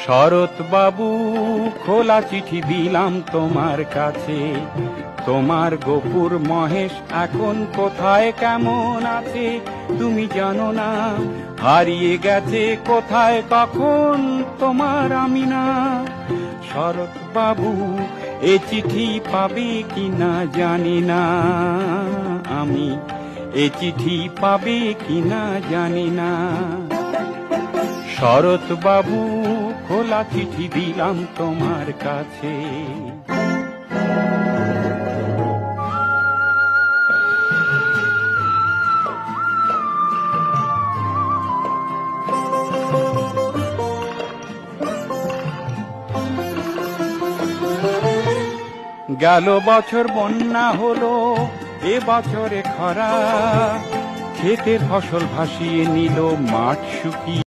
শরৎ বাবু, খোলা চিঠি দিলাম তোমার কাছে। তোমার গোপুর মহেশ এখন কোথায় কেমন আছে তুমি জানো না। হারিয়ে গেছে কোথায় কখন তোমার আমিনা। শরৎ বাবু, এ চিঠি পাবে কিনা জানি না। আমি এ চিঠি পাবে কিনা জানি না। শরৎ বাবু, খোলা চিঠি দিলাম তোমার কাছে। গেল বছর বন্যা হলো, এ বছরে খরা। ক্ষেতের ফসল ভাসিয়ে নিল, মাঠ শুকিয়ে